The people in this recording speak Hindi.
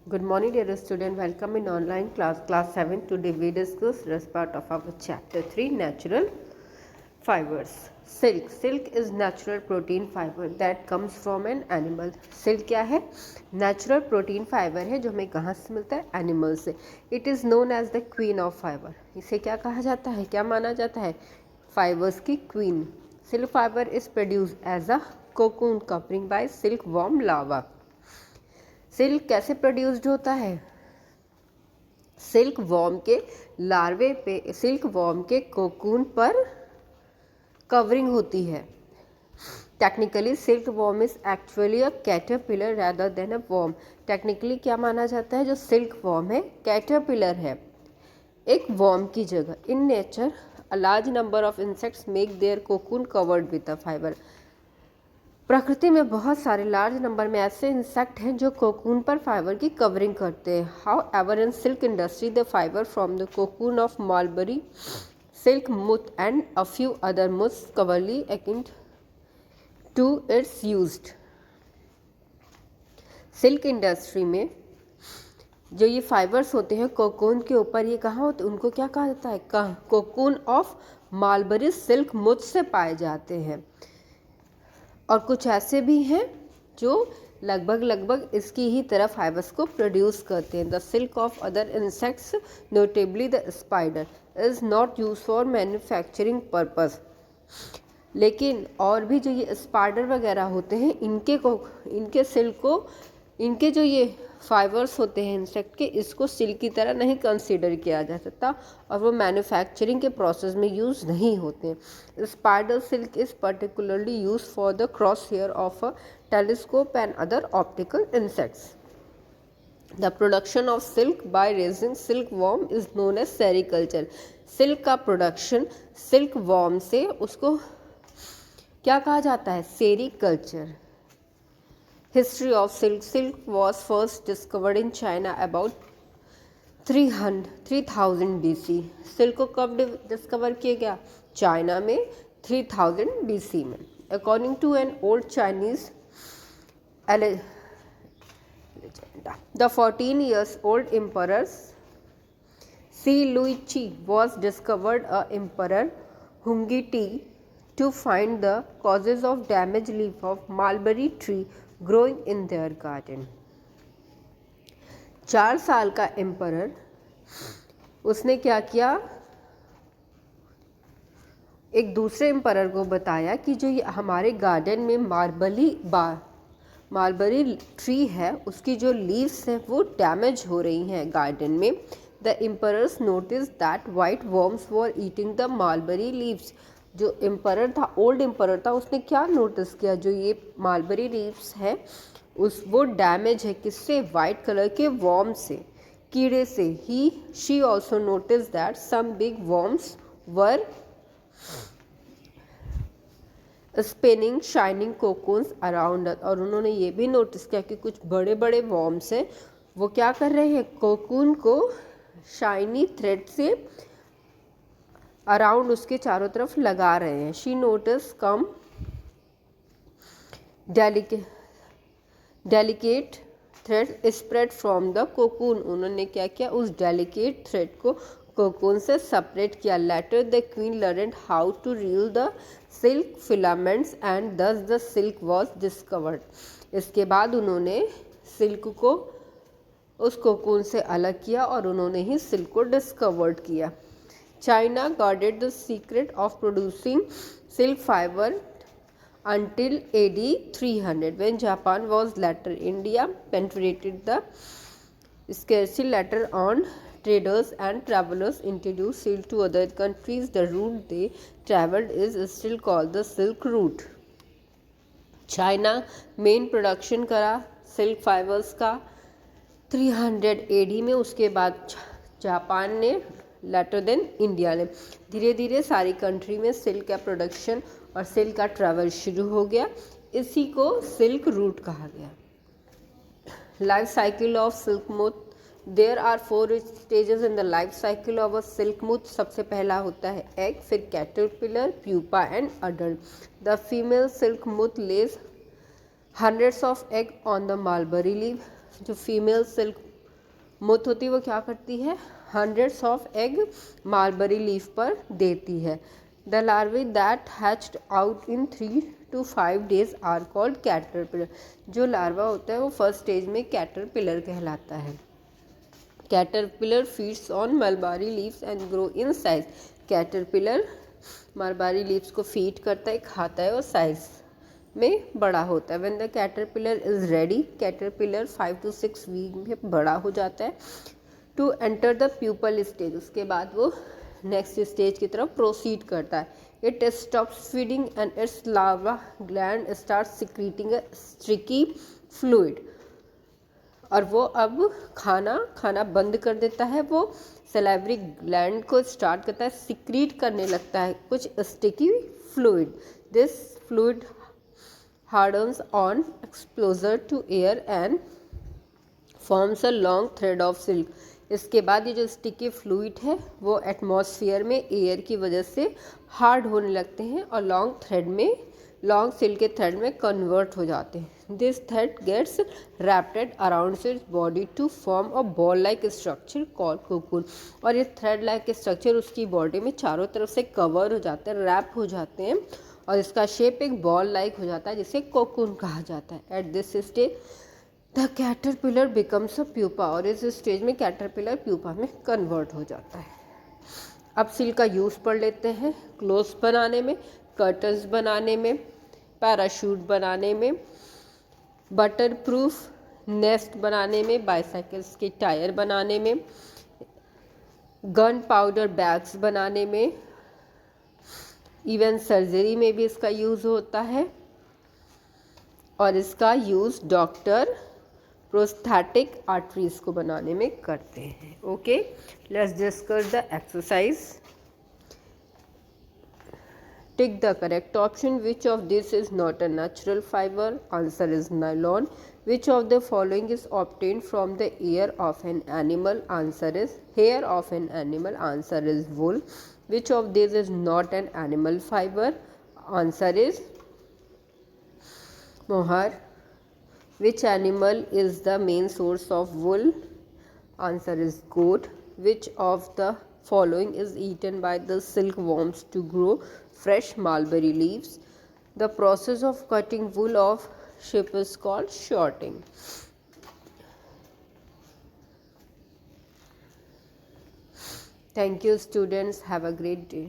Good morning, dear student. Welcome in online class 7. Today we discuss rest part of our chapter 3, natural fibers. Silk is natural protein fiber that comes from an animal. Silk क्या है? Natural protein fiber है जो हमें कहाँ से मिलता है? Animal से. It is known as the queen of fiber. इसे क्या कहा जाता है? क्या माना जाता है? Fibers की queen. Silk fiber is produced as a cocoon covering by silkworm larva. Silk कैसे प्रोड्यूस्ड होता है? सिल्क वॉर्म के लार्वे पे, सिल्क वॉर्म के कोकून पर कवरिंग होती है. Technically silk worm is actually a caterpillar rather than a worm. Technically क्या माना जाता है? जो सिल्क वॉर्म है कैटरपिलर है एक वॉर्म की जगह. In nature a large number of insects make their cocoon covered with a fibre. प्रकृति में बहुत सारे लार्ज नंबर में ऐसे इंसेक्ट हैं जो कोकून पर फाइबर की कवरिंग करते हैं. However in silk industry the fibre from the cocoon of mulberry, silk moth and a few other moths closely akin to its used. Silk industry में जो ये फाइबर्स होते हैं कोकून के ऊपर, ये कहाँ होते हैं? उनको क्या कहा जाता है? Cocoon of mulberry silk Muth से पाए जाते हैं. और कुछ ऐसे भी हैं जो लगभग इसकी ही तरह फाइबर्स को प्रोड्यूस करते हैं. The silk of other insects notably the spider is not use for manufacturing purpose. लेकिन और भी जो ये स्पाइडर वगैरह होते हैं इनके सिल्क को, इनके जो ये फाइबर्स होते हैं इंसेक्ट के, इसको सिल्क की तरह नहीं कंसीडर किया जा सकता और वो मैन्युफैक्चरिंग के प्रोसेस में यूज़ नहीं होते. Spider silk is particularly use for the cross hair of a telescope and other optical insects. The production of silk by raising silk worm is known as sericulture. Silk का प्रोडक्शन सिल्क वॉर्म से, उसको क्या कहा जाता है? Sericulture. History of silk. Silk was first discovered in China about 3000 BC. Silk को कब डिस्कवर किया गया? चाइना में 3000 BC में. According to an old Chinese legend, the 14 years old emperor Si Luichi was discovered a emperor Hungi Ti to find the causes of damaged leaf of mulberry tree growing in their garden. 4 साल का एम्परर, उसने क्या किया? एक दूसरे एम्परर को बताया कि जो ये हमारे गार्डन में मालबरी ट्री है, उसकी जो लीव्स हैं वो डैमेज हो रही हैं गार्डन में. The emperors notice that white worms were eating the mulberry leaves. जो एम्परर था, ओल्ड एम्परर था, उसने क्या नोटिस किया? जो ये मालबरी लीव्स है वो डैमेज है. किससे? वाइट कलर के वॉर्म से, कीड़े से. She also notice that some big worms were spinning shining cocoons around. और उन्होंने ये भी नोटिस किया कि कुछ बड़े बड़े वॉर्म्स हैं, वो क्या कर रहे हैं? कोकून को शाइनी थ्रेड से अराउंड, उसके चारों तरफ लगा रहे हैं. She notice some delicate thread spread from the cocoon. उन्होंने क्या किया? उस डेलिकेट थ्रेड को कोकून से सेपरेट किया. Later the queen learned how to reel the silk filaments and thus the silk was discovered. इसके बाद उन्होंने सिल्क को उस कोकून से अलग किया और उन्होंने ही सिल्क को डिस्कवर्ड किया. China guarded the secret of producing silk fiber until AD 300, when Japan was later. India penetrated the scarcity later on. Traders and travelers introduced silk to other countries. The route they traveled is still called the Silk Route. China main production करा सिल्क फाइबर्स का 300 AD में. उसके बाद जापान ने, लेटर देन इंडिया ने. धीरे धीरे सारी कंट्री में सिल्क का प्रोडक्शन और सिल्क का ट्रैवल शुरू हो गया. इसी को सिल्क रूट कहा गया. Life cycle of silk moth. There are 4 stages in the life cycle of a silk moth. सबसे पहला होता है एग, फिर caterpillar, pupa and adult. The female silk moth lays hundreds of egg on the mulberry leave. जो फीमेल सिल्क मोथ होती है वो क्या करती है, hundreds of egg mulberry leaf पर देती है। The larvae that hatched out in 3 to 5 days are called caterpillar. जो लार्वा होता है वो फर्स्ट स्टेज में कैटरपिलर कहलाता है। Caterpillar feeds on mulberry leaves and grow in size. Caterpillar mulberry leaves को फीड करता है, खाता है और साइज में बड़ा होता है। When the caterpillar is ready, caterpillar 5 to 6 week में बड़ा हो जाता है to enter the pupal stage. उसके बाद वो नेक्स्ट स्टेज की तरफ प्रोसीड करता है। It stops feeding and its larva gland start secreting a sticky fluid. और वो अब खाना बंद कर देता है, वो सैलिवरी ग्लैंड को स्टार्ट करता है, सिक्रीट करने लगता है कुछ sticky fluid. This fluid hardens on exposure to air and forms a long thread of silk. इसके बाद ये जो स्टिकी फ्लूइड है वो एटमॉस्फेयर में एयर की वजह से हार्ड होने लगते हैं और लॉन्ग सिल्क के थ्रेड में कन्वर्ट हो जाते हैं। This thread gets wrapped around its body to form a ball like structure called cocoon. और ये थ्रेड लाइक स्ट्रक्चर उसकी बॉडी में चारों तरफ से कवर हो जाते हैं, रैप हो जाते हैं और इसका शेप एक बॉल लाइक हो जाता है जिसे कोकून कहा जाता है। At this stage the caterpillar becomes a pupa. और इस स्टेज में कैटरपिलर प्यूपा में कन्वर्ट हो जाता है। अब सिल्क का यूज़ पढ़ लेते हैं। क्लोथ्स बनाने में, कर्टन्स बनाने में, पैराशूट बनाने में, बटर प्रूफ नेस्ट बनाने में, बाईसाइकिल्स के टायर बनाने में, गन पाउडर बैग्स बनाने में, इवन सर्जरी में भी इसका यूज़ होता है। और इसका यूज़ डॉक्टर प्रोस्थेटिक आर्टरीज को बनाने में करते हैं। Okay, let's discuss the exercise. Tick the correct option. Which of this is not a natural fiber? Answer is nylon. Which of the following is obtained from the hair of an animal? Answer is hair of an animal. Answer is wool. Which of these is not an animal fiber? Answer is mohair. Which animal is the main source of wool? Answer is goat. Which of the following is eaten by the silkworms to grow fresh mulberry leaves? The process of cutting wool of sheep is called shorting. Thank you, students. Have a great day.